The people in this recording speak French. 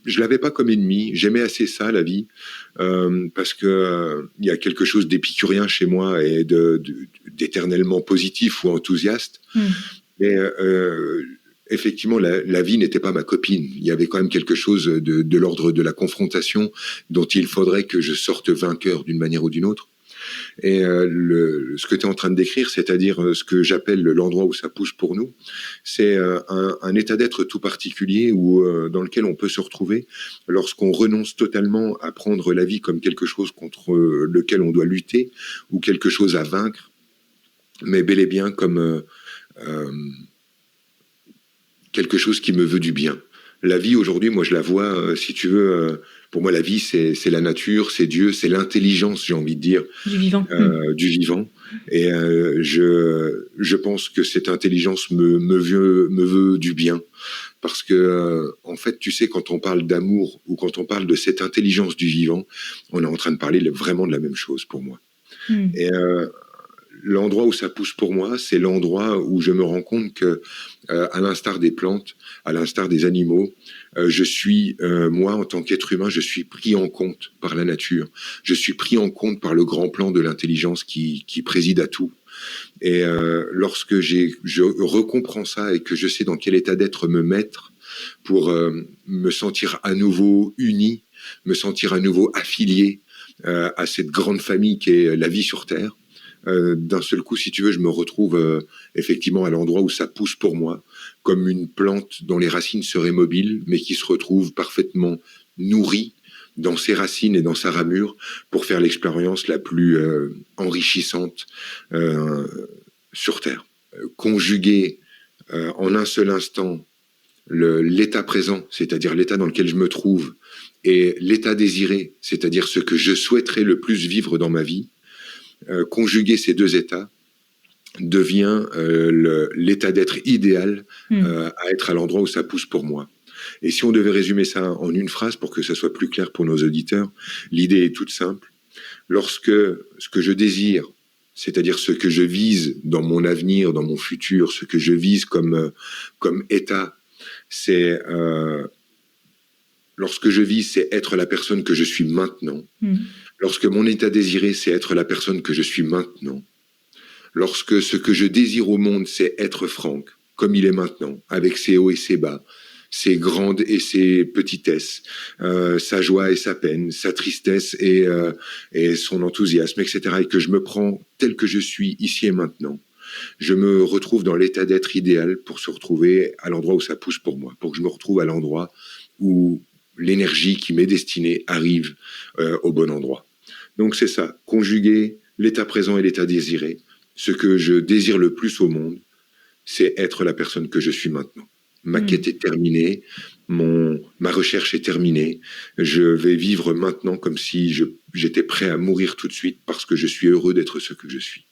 je l'avais pas comme ennemi. J'aimais assez ça, la vie, parce que il y a quelque chose d'épicurien chez moi et d'éternellement positif ou enthousiaste. Mais effectivement, la vie n'était pas ma copine. Il y avait quand même quelque chose de l'ordre de la confrontation dont il faudrait que je sorte vainqueur d'une manière ou d'une autre. Et ce que tu es en train de décrire, c'est-à-dire ce que j'appelle l'endroit où ça pousse pour nous, c'est un état d'être tout particulier dans lequel on peut se retrouver lorsqu'on renonce totalement à prendre la vie comme quelque chose contre lequel on doit lutter ou quelque chose à vaincre, mais bel et bien comme quelque chose qui me veut du bien. La vie aujourd'hui, moi je la vois, si tu veux, pour moi la vie c'est la nature, c'est Dieu, c'est l'intelligence, j'ai envie de dire, du vivant. Du vivant. Et je pense que cette intelligence me veut du bien. Parce que, en fait, tu sais, quand on parle d'amour ou quand on parle de cette intelligence du vivant, on est en train de parler vraiment de la même chose pour moi. Et l'endroit où ça pousse pour moi, c'est l'endroit où je me rends compte que, à l'instar des plantes, à l'instar des animaux, je suis, moi, en tant qu'être humain, je suis pris en compte par la nature. Je suis pris en compte par le grand plan de l'intelligence qui préside à tout. Et lorsque je recomprends ça et que je sais dans quel état d'être me mettre pour me sentir à nouveau uni, me sentir à nouveau affilié à cette grande famille qui est la vie sur Terre, d'un seul coup, si tu veux, je me retrouve effectivement à l'endroit où ça pousse pour moi, comme une plante dont les racines seraient mobiles, mais qui se retrouve parfaitement nourrie dans ses racines et dans sa ramure pour faire l'expérience la plus enrichissante sur Terre. Conjuguer en un seul instant l'état présent, c'est-à-dire l'état dans lequel je me trouve, et l'état désiré, c'est-à-dire ce que je souhaiterais le plus vivre dans ma vie, conjuguer ces deux états devient l'état d'être idéal à être à l'endroit où ça pousse pour moi. Et si on devait résumer ça en une phrase pour que ça soit plus clair pour nos auditeurs, l'idée est toute simple. Lorsque ce que je désire, c'est-à-dire ce que je vise dans mon avenir, dans mon futur, ce que je vise comme état, c'est lorsque je vise, c'est être la personne que je suis maintenant. Lorsque mon état désiré, c'est être la personne que je suis maintenant. Lorsque ce que je désire au monde, c'est être Franck, comme il est maintenant, avec ses hauts et ses bas, ses grandes et ses petitesses, sa joie et sa peine, sa tristesse et son enthousiasme, etc. Et que je me prends tel que je suis ici et maintenant. Je me retrouve dans l'état d'être idéal pour se retrouver à l'endroit où ça pousse pour moi, pour que je me retrouve à l'endroit où l'énergie qui m'est destinée arrive au bon endroit. Donc c'est ça, conjuguer l'état présent et l'état désiré. Ce que je désire le plus au monde, c'est être la personne que je suis maintenant. Ma quête est terminée, ma recherche est terminée. Je vais vivre maintenant comme si j'étais prêt à mourir tout de suite parce que je suis heureux d'être ce que je suis.